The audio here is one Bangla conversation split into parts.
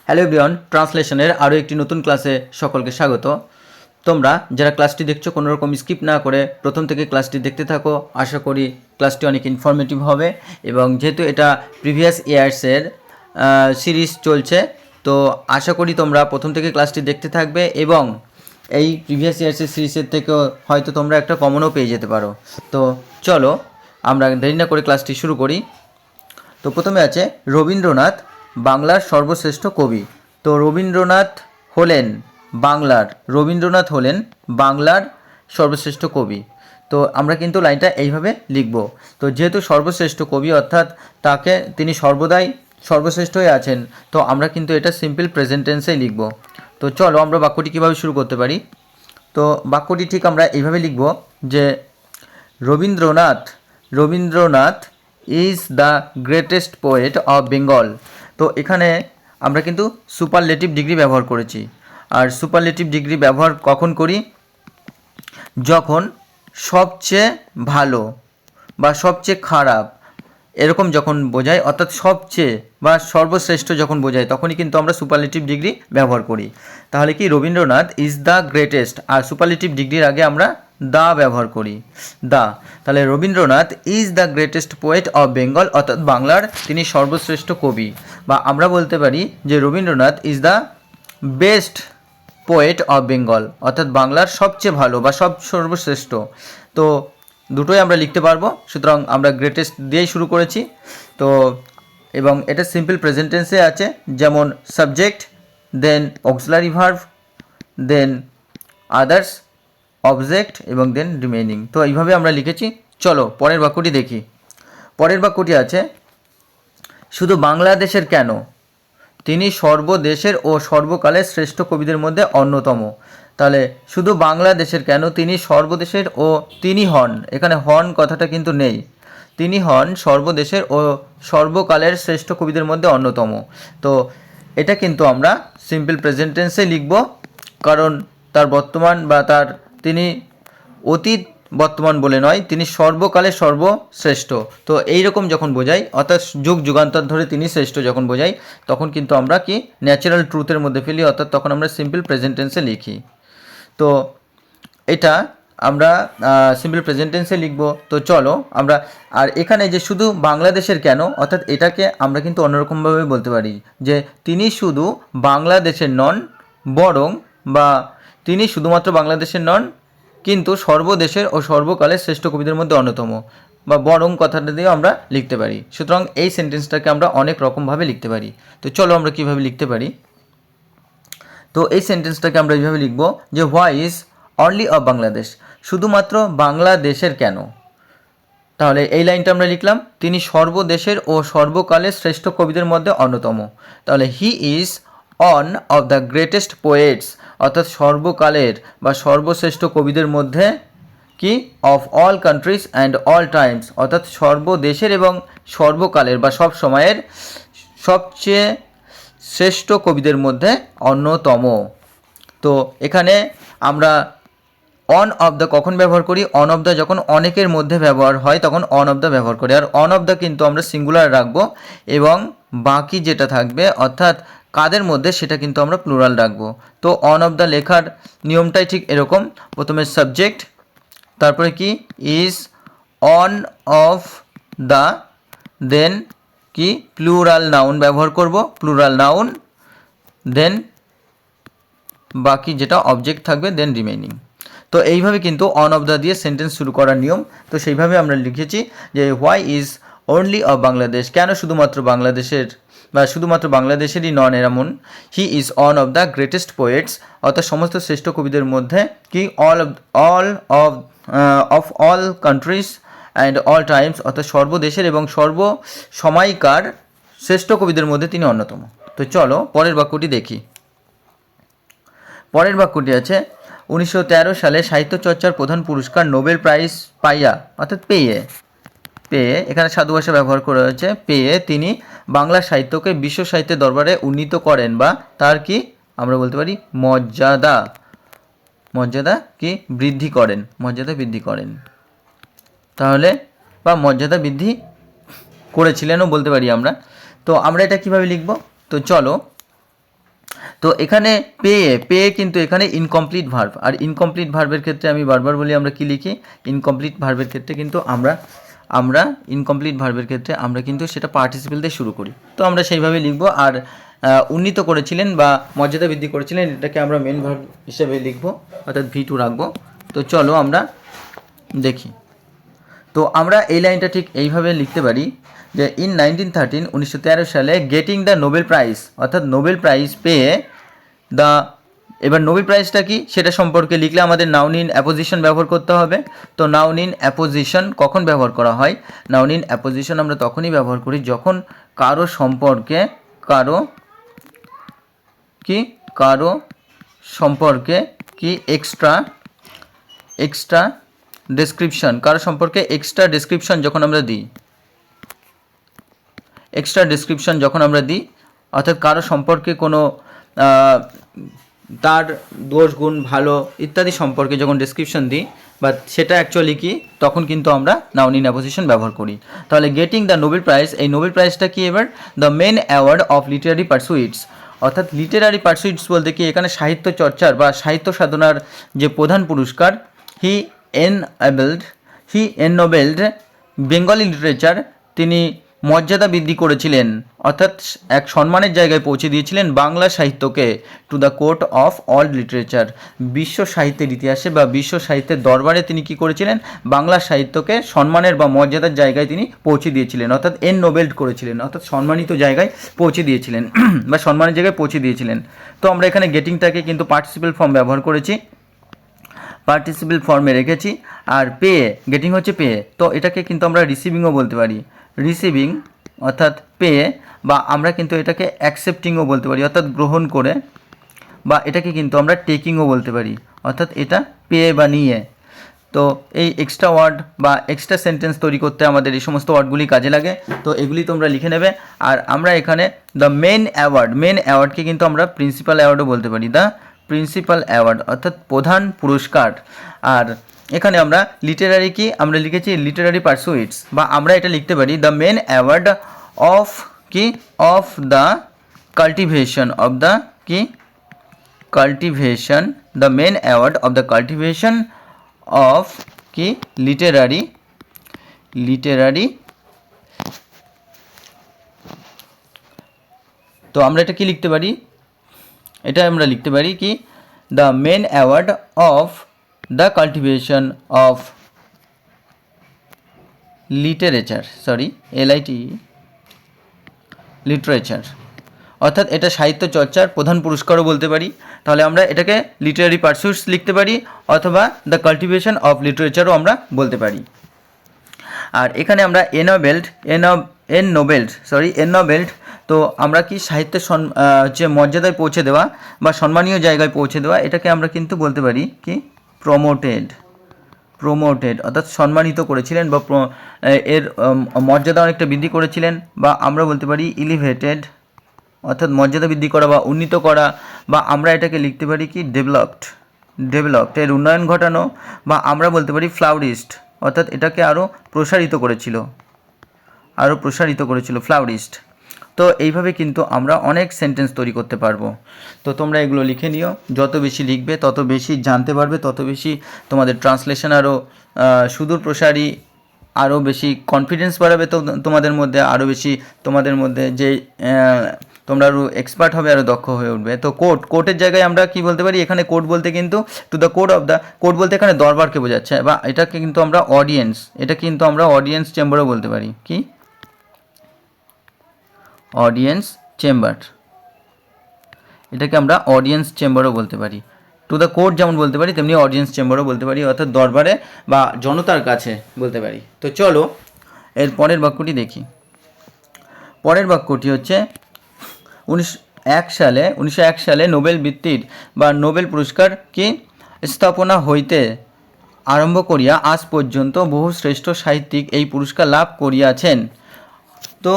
হ্যালো এভরিওয়ান, ট্রান্সলেশনের আরও একটি নতুন ক্লাসে সকলকে স্বাগত। তোমরা যারা ক্লাসটি দেখছো কোনো রকম স্কিপ না করে প্রথম থেকে ক্লাসটি দেখতে থাকো। আশা করি ক্লাসটি অনেক ইনফরমেটিভ হবে এবং যেহেতু এটা প্রিভিয়াস ইয়ার্সের সিরিজ চলছে, তো আশা করি তোমরা প্রথম থেকে ক্লাসটি দেখতে থাকবে এবং এই প্রিভিয়াস ইয়ার্সের সিরিজের থেকেও হয়তো তোমরা একটা কমনও পেয়ে যেতে পারো। তো চলো আমরা দেরি না করে ক্লাসটি শুরু করি। তো প্রথমে আছে রবীন্দ্রনাথ বাংলার সর্বশ্রেষ্ঠ কবি। তো রবীন্দ্রনাথ হলেন বাংলার সর্বশ্রেষ্ঠ কবি। তো আমরা কিন্তু লাইনটা এইভাবে লিখব। তো যেহেতু সর্বশ্রেষ্ঠ কবি অর্থাৎ তিনি সর্বদাই সর্বশ্রেষ্ঠ হয়ে আছেন, তো আমরা কিন্তু এটা সিম্পল প্রেজেন্ট টেন্সেই লিখব। তো চলো আমরা বাক্যটি কীভাবে শুরু করতে পারি। তো বাক্যটি ঠিক আমরা এইভাবে লিখব যে Rabindranath is the greatest poet of Bengal. তো এখানে আমরা কিন্তু সুপারলেটিভ ডিগ্রি ব্যবহার করেছি। আর সুপারলেটিভ ডিগ্রি ব্যবহার কখন করি? যখন সবচেয়ে ভালো বা সবচেয়ে খারাপ এরকম যখন বোঝায়, অর্থাৎ সবচেয়ে বা সর্বশ্রেষ্ঠ যখন বোঝায়, তখনই কিন্তু আমরা সুপারলেটিভ ডিগ্রি ব্যবহার করি। তাহলে কি রবীন্দ্রনাথ ইজ দ্য গ্রেটেস্ট, আর সুপারলেটিভ ডিগ্রির আগে আমরা দা ব্যবহার করি, দা। তাহলে Rabindranath is the greatest poet of Bengal, অর্থাৎ বাংলার তিনি সর্বশ্রেষ্ঠ কবি। বা আমরা বলতে পারি যে Rabindranath is the best poet of Bengal, অর্থাৎ বাংলার সবচেয়ে ভালো বা সর্বশ্রেষ্ঠ। তো দুটোই আমরা লিখতে পারবো, সুতরাং আমরা গ্রেটেস্ট দিয়েই শুরু করেছি। তো এবং এটা সিম্পল প্রেজেন্ট টেন্সে আছে, যেমন সাবজেক্ট, দেন অক্সিলারি ভার্ব, দেন আদার্স, অবজেক্ট এবং দেন রিমেইনিং। তো এইভাবে আমরা লিখেছি। চলো পরের বাক্যটি দেখি। পরের বাক্যটি আছে শুধু বাংলাদেশের কেন, তিনি সর্বদেশের ও সর্বকালের শ্রেষ্ঠ কবিদের মধ্যে অন্যতম। তাহলে শুধু বাংলাদেশের কেন, তিনি সর্বদেশের ও তিনি হন, এখানে হন কথাটা কিন্তু নেই, তিনি হন সর্বদেশের ও সর্বকালের শ্রেষ্ঠ কবিদের মধ্যে অন্যতম। তো এটা কিন্তু আমরা সিম্পল প্রেজেন্ট টেন্সে লিখব, কারণ তার বর্তমান বা তিনি অতীত বর্তমান বলে নয়, তিনি সর্বকালে সর্বশ্রেষ্ঠ। তো এইরকম যখন বোঝাই, অর্থাৎ যুগ যুগান্তর ধরে তিনি শ্রেষ্ঠ যখন বোঝাই, তখন কিন্তু আমরা কি ন্যাচারাল ট্রুথের মধ্যে ফেলি, অর্থাৎ তখন আমরা সিম্পল প্রেজেন্ট টেন্সে লিখি। তো এটা আমরা সিম্পল প্রেজেন্ট টেন্সে লিখব। তো চলো আমরা, আর এখানে যে শুধু বাংলাদেশের কেন, অর্থাৎ এটাকে আমরা কিন্তু অন্যরকমভাবে বলতে পারি যে তিনি শুধু বাংলাদেশের নন, বরং বা তিনি শুধুমাত্র বাংলাদেশের নন কিন্তু সর্বদেশের ও সর্বকালের শ্রেষ্ঠ কবিদের মধ্যে অন্যতম, বা বরং কথাটা দিয়েও আমরা লিখতে পারি। সুতরাং এই সেন্টেন্সটাকে আমরা অনেক রকমভাবে লিখতে পারি। তো চলো আমরা কীভাবে লিখতে পারি। তো এই সেন্টেন্সটাকে আমরা এইভাবে লিখব যে why is only of Bangladesh, শুধুমাত্র বাংলাদেশের কেন। তাহলে এই লাইনটা আমরা লিখলাম তিনি সর্বদেশের ও সর্বকালের শ্রেষ্ঠ কবিদের মধ্যে অন্যতম। তাহলে he is one of the greatest poets, অর্থাৎ সর্বকালের বা সর্বশ্রেষ্ঠ কবিদের মধ্যে কি, of all countries and all times, অর্থাৎ সর্বদেশের এবং সর্বকালের বা সব সময়ের সবচেয়ে শ্রেষ্ঠ কবিদের মধ্যে অন্যতম। তো এখানে আমরা অন অফ দ্য কখন ব্যবহার করি? অন অফ দ্য যখন অনেকের মধ্যে ব্যবহার হয় তখন অন অফ দ্য ব্যবহার করি, আর অন অফ দ্য কিন্তু আমরা সিঙ্গুলার রাখবো এবং বাকি যেটা থাকবে অর্থাৎ কাদের মধ্যে, সেটা কিন্তু আমরা প্লুরাল রাখবো। তো অন অফ দ্য লেখার নিয়মটাই ঠিক এরকম, প্রথমে সাবজেক্ট, তারপরে কি ইজ অন অফ দ্য, দেন কি প্লুরাল নাউন ব্যবহার করব, প্লুরাল নাউন, দেন বাকি যেটা অবজেক্ট থাকবে, দেন রিমেইনিং। তো এইভাবে কিন্তু অন অফ দ্য দিয়ে সেন্টেন্স শুরু করার নিয়ম। তো সেইভাবে আমরা লিখেছি যে why is only of Bangladesh, কেন শুধুমাত্র বাংলাদেশের বা শুধুমাত্র বাংলাদেশেরই নন এমন, he is one of the greatest poets, অর্থাৎ সমস্ত শ্রেষ্ঠ কবিদের মধ্যে কি, of all countries and all times, অর্থাৎ সর্বদেশের এবং সর্বসময়কার শ্রেষ্ঠ কবিদের মধ্যে তিনি অন্যতম। তো চলো পরের বাক্যটি দেখি। পরের বাক্যটি আছে 1913 সালে সাহিত্য চর্চার প্রধান পুরস্কার নোবেল প্রাইজ পাইয়া, অর্থাৎ পেয়ে, এখানে সাধু ভাষা ব্যবহার করা হয়েছে, পেয়ে তিনি বাংলা সাহিত্যকে বিশ্ব সাহিত্যের দরবারে উন্নীত করেন, বা তার কি আমরা বলতে পারি মর্যাদা কি বৃদ্ধি করেন, তাহলে বা মর্যাদা বৃদ্ধি করেছিলেনও বলতে পারি আমরা। তো আমরা এটা কিভাবে লিখব? তো চলো তো এখানে পে কিন্তু এখানে ইনকমপ্লিট ভার্ব, আর ইনকমপ্লিট ভার্বের ক্ষেত্রে আমি বারবার বলি আমরা কি লিখি, ইনকমপ্লিট ভার্বের ক্ষেত্রে কিন্তু আমরা ইনকমপ্লিট ভার্বের ক্ষেত্রে আমরা কিন্তু সেটা পার্টিসিপেল দিয়ে শুরু করি। তো আমরা সেইভাবে লিখব। আর উন্নীত করেছিলেন বা মর্যাদা বৃদ্ধি করেছিলেন, এটাকে আমরা মেন ভার্ব হিসেবে লিখব, অর্থাৎ V2 রাখবো। তো চলো আমরা দেখি। তো আমরা এই লাইনটা ঠিক এইভাবে লিখতে পারি যে ইন 1913 সালে গেটিং দ্য নোবেল প্রাইজ, অর্থাৎ নোবেল প্রাইজ পেয়ে দ্য, এবার নোবেল প্রাইজটা কি সেটা সম্পর্কে লিখলে আমাদের নাউন ইন অ্যাপোজিশন ব্যবহার করতে হবে। তো নাউন ইন অ্যাপোজিশন কখন ব্যবহার করা হয়? নাউন ইন অ্যাপোজিশন আমরা তখনই ব্যবহার করি যখন কারো সম্পর্কে কি এক্সট্রা ডেসক্রিপশন, কারো সম্পর্কে এক্সট্রা ডেসক্রিপশন যখন আমরা দিই, অর্থাৎ কারো সম্পর্কে কোনো তার দোষ গুণ ভালো ইত্যাদি সম্পর্কে যখন ডেসক্রিপশন দিই বা সেটা অ্যাকচুয়ালি কি, তখন কিন্তু আমরা নাউন ইন অ্যাপোজিশন ব্যবহার করি। তাহলে গেটিং দ্য নোবেল প্রাইজ, এই নোবেল প্রাইজটা কি এবার the main award of literary pursuits, অর্থাৎ লিটারারি পারসুইটস বলতে কি এখানে সাহিত্য চর্চার বা সাহিত্য সাধনার যে প্রধান পুরস্কার, হি এননোবেলড বেঙ্গলি লিটারেচার, তিনি মর্যাদা বৃদ্ধি করেছিলেন, অর্থাৎ এক সম্মানের জায়গায় পৌঁছে দিয়েছিলেন বাংলা সাহিত্যকে, to the court of all literature, বিশ্ব সাহিত্যের ইতিহাসে বা বিশ্ব সাহিত্যের দরবারে তিনি কি করেছিলেন, বাংলা সাহিত্যকে সম্মানের বা মর্যাদার জায়গায় তিনি পৌঁছে দিয়েছিলেন, অর্থাৎ এননোবেলড করেছিলেন, অর্থাৎ সম্মানিত জায়গায় পৌঁছে দিয়েছিলেন বা সম্মানের জায়গায় পৌঁছে দিয়েছিলেন। তো আমরা এখানে গেটিংটাকে কিন্তু পার্টিসিপেল ফর্ম ব্যবহার করেছি, পার্টিসিপেল ফর্মে রেখেছি। আর গেটিং হচ্ছে পে, তো এটাকে কিন্তু আমরা রিসিভিংও বলতে পারি, রিসিভিং অর্থাৎ পে, বা আমরা কিন্তু এটাকে অ্যাকসেপ্টিংও বলতে পারি, অর্থাৎ গ্রহণ করে, বা এটাকে কিন্তু আমরা টেকিংও বলতে পারি, অর্থাৎ এটা পে বা নিয়ে। তো এই এক্সট্রা ওয়ার্ড বা এক্সট্রা সেন্টেন্স তৈরি করতে আমাদের এই সমস্ত ওয়ার্ডগুলি কাজে লাগে, তো এগুলি তোমরা লিখে নেবে। আর আমরা এখানে দ্য মেন অ্যাওয়ার্ডকে কিন্তু আমরা প্রিন্সিপাল অ্যাওয়ার্ডও বলতে পারি, দ্য প্রিন্সিপাল অ্যাওয়ার্ড অর্থাৎ প্রধান পুরস্কার। আর এখানে আমরা লিটারারি কি আমরা লিখেছি লিটারারি পারসুইটস, বা আমরা এটা লিখতে পারি the main award of the cultivation the main award of the cultivation of literary তো আমরা এটা কি লিখতে পারি, এটা আমরা লিখতে পারি কি the main award of the cultivation of literature, অর্থাৎ এটা সাহিত্য চর্চার প্রধান পুরস্কারও বলতে পারি। তাহলে আমরা এটাকে লিটারারি পারসুইটস লিখতে পারি, অথবা দ্য কাল্টিভেশন অফ লিটারেচারও আমরা বলতে পারি। আর এখানে আমরা এননোবেলড, তো আমরা কি সাহিত্যের যে মর্যাদায় পৌঁছে দেওয়া বা সম্মানীয় জায়গায় পৌঁছে দেওয়া, এটাকে আমরা কিন্তু বলতে পারি কি প্রমোটেড, অর্থাৎ সম্মানিত করেছিলেন বা এর মর্যাদা অনেকটা বৃদ্ধি করেছিলেন, বা আমরা বলতে পারি এলিভেটেড, অর্থাৎ মর্যাদা বৃদ্ধি করা বা উন্নীত করা, বা আমরা এটাকে লিখতে পারি কি ডেভেলপড এর উন্নয়ন ঘটানো, বা আমরা বলতে পারি ফ্লাউরিস্ট, অর্থাৎ এটাকে আরও প্রসারিত করেছিল ফ্লাউরিস্ট। তো এইভাবে কিন্তু আমরা অনেক সেন্টেন্স তৈরি করতে পারবো। তো তোমরা এগুলো লিখে নিও, যত বেশি লিখবে তত বেশি জানতে পারবে, তত বেশি তোমাদের ট্রান্সলেশন আরও সুদূর প্রসারী, আরও বেশি কনফিডেন্স বাড়াবে, তো তোমাদের মধ্যে আরও বেশি তোমাদের মধ্যে যে তোমরা আরও এক্সপার্ট হবে, আরও দক্ষ হয়ে উঠবে। তো কোর্টের জায়গায় আমরা কি বলতে পারি, এখানে কোর্ট বলতে কিন্তু টু দ্য কোর্ট বলতে এখানে দরবারকে বোঝাচ্ছে, বা এটাকে কিন্তু আমরা অডিয়েন্স চেম্বারও বলতে পারি, কি অডিয়েন্স চেম্বার, এটাকে আমরা অডিয়েন্স চেম্বারও বলতে পারি। টু দ্য কোর্ট যেমন বলতে পারি, তেমনি অডিয়েন্স চেম্বারও বলতে পারি, অর্থাৎ দরবারে বা জনতার কাছে বলতে পারি। তো চলো এর পরের বাক্যটি দেখি। পরের বাক্যটি হচ্ছে 1901 সালে নোবেল বৃত্তির বা নোবেল পুরস্কার কি স্থাপনা হইতে আরম্ভ করিয়া আজ পর্যন্ত বহু শ্রেষ্ঠ সাহিত্যিক এই পুরস্কার লাভ করিয়াছেন। তো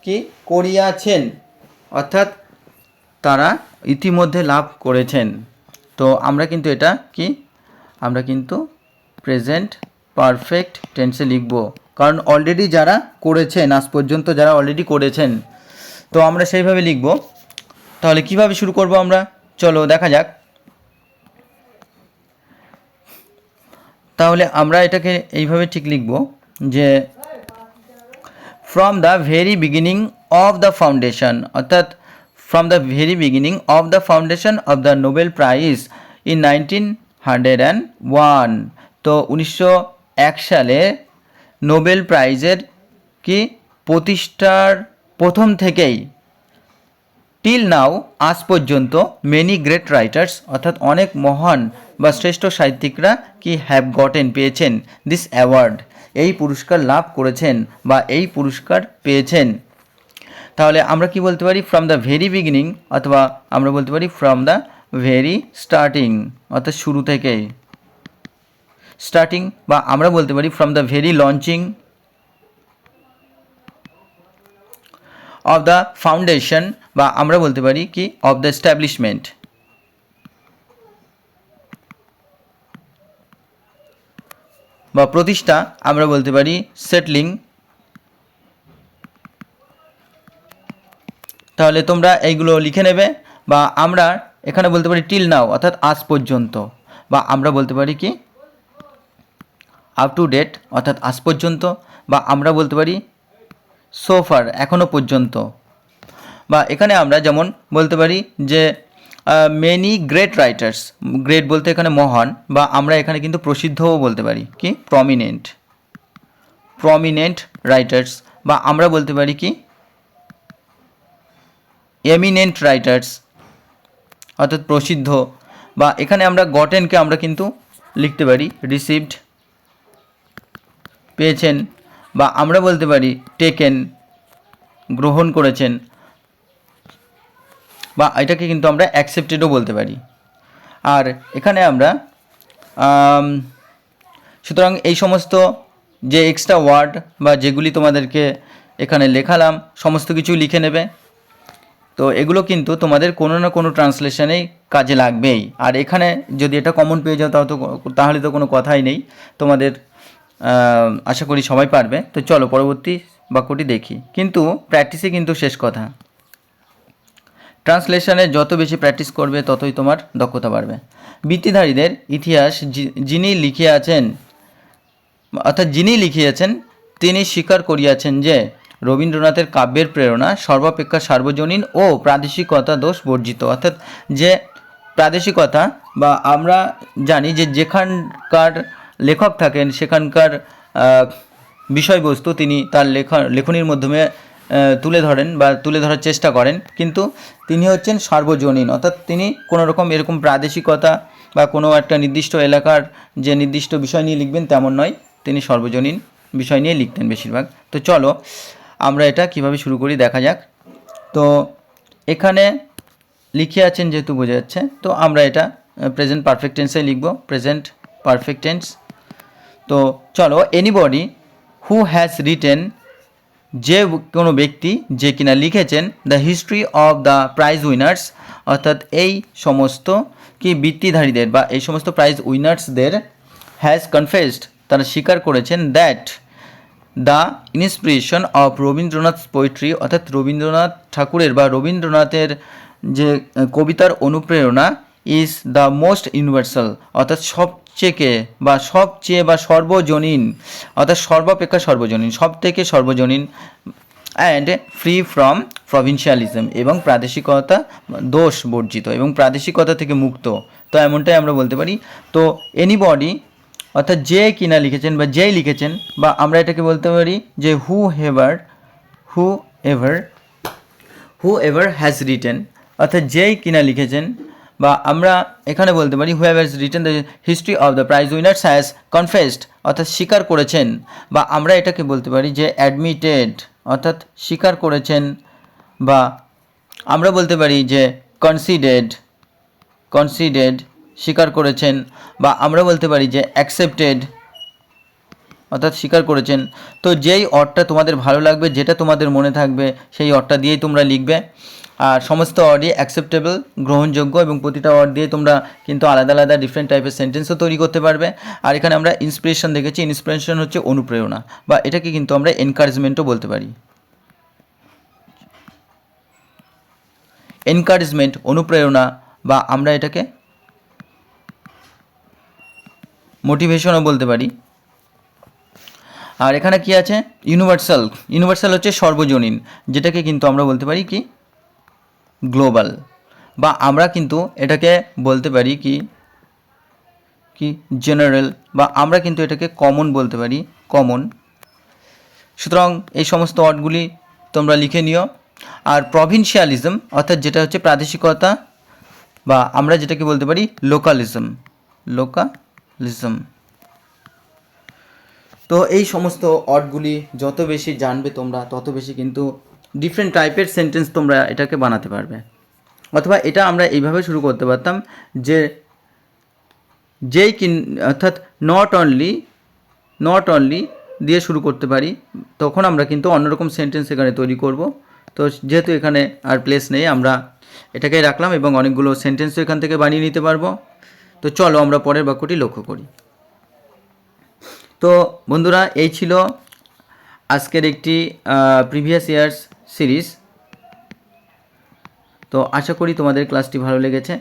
কি করিয়াছেন, অর্থাৎ তারা ইতিমধ্যে লাভ করেছেন। তো আমরা কিন্তু এটা কি আমরা কিন্তু প্রেজেন্ট পারফেক্ট টেন্সে লিখব, কারণ অলরেডি যারা করেছেন, আজ পর্যন্ত যারা অলরেডি করেছেন, তো আমরা সেইভাবে লিখব। তাহলে কিভাবে শুরু করব আমরা, চলো দেখা যাক। তাহলে আমরা এটাকে এইভাবে ঠিক লিখব যে from the very beginning of the foundation, অর্থাৎ from the very beginning of the foundation of the Nobel prize in 1901। তো 1901 সালে নোবেল প্রাইজের কি প্রতিষ্ঠার প্রথম থেকেই টিল নাও আজ পর্যন্ত মেনি গ্রেট রাইটার্স, অর্থাৎ অনেক মহান বা শ্রেষ্ঠ সাহিত্যিকরা কি হ্যাভ গটেন পেয়েছেন দিস অ্যাওয়ার্ড, এই পুরস্কার লাভ করেছেন বা এই পুরস্কার পেয়েছেন। তাহলে আমরা কি বলতে পারি, ফ্রম দ্য ভেরি বিগিনিং, অথবা আমরা বলতে পারি ফ্রম দ্য ভেরি স্টার্টিং, অর্থাৎ শুরু থেকেই স্টার্টিং, বা আমরা বলতে পারি from the very launching of the foundation, বা আমরা বলতে পারি কি অফ দ্য এস্টাবলিশমেন্ট, বা প্রতিষ্ঠা আমরা বলতে পারি সেটলিং। তাহলে তোমরা এইগুলো লিখে নেবে, বা আমরা এখানে বলতে পারি টিল নাও, অর্থাৎ আজ পর্যন্ত, বা আমরা বলতে পারি কি আপ টু ডেট, অর্থাৎ আজ পর্যন্ত, বা আমরা বলতে পারি সো ফার, এখনও পর্যন্ত। বা এখানে আমরা যেমন বলতে পারি যে মেনি গ্রেট রাইটার্স, গ্রেট বলতে এখানে মহান, বা আমরা এখানে কিন্তু প্রসিদ্ধও বলতে পারি কি প্রমিনেন্ট রাইটার্স, বা আমরা বলতে পারি কি এমিনেন্ট রাইটার্স, অর্থাৎ প্রসিদ্ধ। বা এখানে আমরা গটেনকে আমরা কিন্তু লিখতে পারি রিসিভড, পেয়েছেন, বা আমরা বলতে পারি টেকেন, গ্রহণ করেছেন, বা এটাকে কিন্তু আমরা অ্যাকসেপ্টেডও বলতে পারি। আর এখানে আমরা সুতরাং এই সমস্ত যে এক্সট্রা ওয়ার্ড বা যেগুলি তোমাদেরকে এখানে লেখালাম সমস্ত কিছু লিখে নেবে। তো এগুলো কিন্তু তোমাদের কোনো না কোনো ট্রান্সলেশনেই কাজে লাগবেই। আর এখানে যদি এটা কমন পেয়ে যাও তাহলে তো কোনো কথাই নেই, তোমাদের আশা করি সবাই পারবে। তো চলো পরবর্তী বাক্যটি দেখি। কিন্তু প্র্যাকটিসে কিন্তু শেষ কথা, ট্রান্সলেশনে যত বেশি প্র্যাকটিস করবে ততই তোমার দক্ষতা বাড়বে। বৃত্তিধারীদের ইতিহাস যিনি লিখিয়াছেন তিনি স্বীকার করিয়াছেন যে রবীন্দ্রনাথের কাব্যের প্রেরণা সর্বাপেক্ষা সার্বজনীন ও প্রাদেশিকতা দোষ বর্জিত। অর্থাৎ যে প্রাদেশিকতা, বা আমরা জানি যে যেখানকার লেখক থাকেন সেখানকার বিষয়বস্তু তিনি তার লেখনীর মাধ্যমে তুলে ধরেন বা তুলে ধরার চেষ্টা করেন, কিন্তু তিনি হচ্ছেন সার্বজনীন, অর্থাৎ তিনি কোনো রকম এরকম প্রাদেশিকতা বা কোনো একটা নির্দিষ্ট এলাকার যে নির্দিষ্ট বিষয় নিয়ে লিখবেন তেমন নয়, তিনি সর্বজনীন বিষয় নিয়ে লিখতেন বেশিরভাগ। তো চলো আমরা এটা কিভাবে শুরু করি দেখা যাক। তো এখানে লিখে আছেন যেহেতু বোঝা যাচ্ছে, তো আমরা এটা প্রেজেন্ট পারফেক্ট টেন্সে লিখব, প্রেজেন্ট পারফেক্ট টেন্স। তো চলো, এনিবডি হু হ্যাজ রিটেন, যে কোনো ব্যক্তি যে কিনা লিখেছেন the history of the prize winners, অর্থাৎ এই সমস্ত কি বৃত্তিধারীদের বা এই সমস্ত প্রাইজ উইনার্সদের হ্যাজ কনফেসড, তারা স্বীকার করেছেন that the inspiration of Rabindranath poetry, অর্থাৎ রবীন্দ্রনাথ ঠাকুরের বা রবীন্দ্রনাথের যে কবিতার অনুপ্রেরণা ইজ দ্য মোস্ট ইউনিভার্সাল, অর্থাৎ সবচেয়ে বা সর্বজনীন, অর্থাৎ সর্বাপেক্ষা সর্বজনীন, সব থেকে সর্বজনীন, অ্যান্ড ফ্রি ফ্রম প্রভিন্সিয়ালিজম, এবং প্রাদেশিকতা দোষ বর্জিত এবং প্রাদেশিকতা থেকে মুক্ত। তো এমনটাই আমরা বলতে পারি। তো এনিবডি অর্থাৎ যে কিনা লিখেছেন বা যেই লিখেছেন, বা আমরা এটাকে বলতে পারি যে হু এভার হ্যাজ রিটেন, অর্থাৎ যেই কিনা লিখেছেন, বা আমরা এখানে বলতে পারি who has written the history of the prize winners has confessed, অর্থাৎ স্বীকার করেছেন, বা আমরা এটাকে বলতে পারি যে অ্যাডমিটেড, অর্থাৎ স্বীকার করেছেন, বা আমরা বলতে পারি যে কনসিডেড স্বীকার করেছেন, বা আমরা বলতে পারি যে অ্যাকসেপ্টেড, অর্থাৎ স্বীকার করেছেন। তো যেই অর্ডটা তোমাদের ভালো লাগবে, যেটা তোমাদের মনে থাকবে সেই অর্ডটা দিয়েই তোমরা লিখবে। আর সমস্ত অর্ডই অ্যাকসেপ্টেবল, গ্রহণযোগ্য, এবং প্রতিটা অর্ড দিয়ে তোমরা কিন্তু আলাদা আলাদা ডিফারেন্ট টাইপের সেন্টেন্সও তৈরি করতে পারবে। আর এখানে আমরা ইন্সপিরেশন দেখেছি, ইন্সপিরেশন হচ্ছে অনুপ্রেরণা, বা এটাকে কিন্তু আমরা এনকারেজমেন্টও বলতে পারি। এনকারেজমেন্ট, অনুপ্রেরণা, বা আমরা এটাকে মোটিভেশনও বলতে পারি। আর এখানে কি আছে, ইউনিভার্সাল। ইউনিভার্সাল হচ্ছে সর্বজনীন, যেটাকে কিন্তু আমরা বলতে পারি কি গ্লোবাল, বা আমরা কিন্তু এটাকে বলতে পারি কি কি জেনারেল, বা আমরা কিন্তু এটাকে কমন বলতে পারি, কমন। সুতরাং এই সমস্ত ওয়ার্ডগুলি তোমরা লিখে নিও। আর প্রভিনশিয়ালিজম অর্থাৎ যেটা হচ্ছে প্রাদেশিকতা, বা আমরা যেটাকে বলতে পারি লোকালিজম, লোকালিজম। তো এই সমস্ত ওয়ার্ডগুলি যত বেশি জানবে তোমরা, তত বেশি কিন্তু ডিফারেন্ট টাইপের সেন্টেন্স তোমরা এটাকে বানাতে পারবে। অথবা এটা আমরা এইভাবে শুরু করতে পারতাম যে যেই অর্থাৎ নট অনলি দিয়ে শুরু করতে পারি, তখন আমরা কিন্তু অন্যরকম সেন্টেন্স এখানে তৈরি করব। তো যেহেতু এখানে আর প্লেস নেই, আমরা এটাকেই রাখলাম এবং অনেকগুলো সেন্টেন্সও এখান থেকে বানিয়ে নিতে পারবো। তো চলো আমরা পরের বাক্যটি লক্ষ্য করি। তো বন্ধুরা, এই ছিল আজকের একটি প্রিভিয়াস ইয়ার্স সিরিজ। তো আশা করি তোমাদের ক্লাসটি ভালো লেগেছে।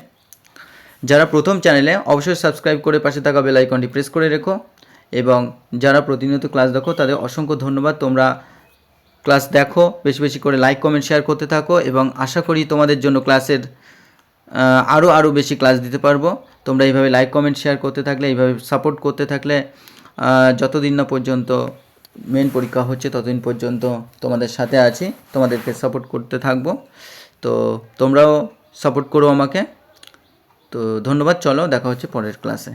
যারা প্রথম চ্যানেলে অবশ্যই সাবস্ক্রাইব করে পাশে থাকা বেল আইকনটি প্রেস করে রেখো, এবং যারা প্রতিনিয়ত ক্লাস দেখো তাদের অসংখ্য ধন্যবাদ। তোমরা ক্লাস দেখো, বেশি বেশি করে লাইক কমেন্ট শেয়ার করতে থাকো, এবং আশা করি তোমাদের জন্য ক্লাসের আরও বেশি ক্লাস দিতে পারবো। তোমরা এইভাবে লাইক কমেন্ট শেয়ার করতে থাকলে, এইভাবে সাপোর্ট করতে থাকলে, যতদিন না পর্যন্ত মেন পরীক্ষা হচ্ছে ততদিন পর্যন্ত তোমাদের সাথে আছি, তোমাদেরকে সাপোর্ট করতে থাকবো। তো তোমরাও সাপোর্ট করো আমাকে। তো ধন্যবাদ, চলো দেখা হচ্ছে পরের ক্লাসে।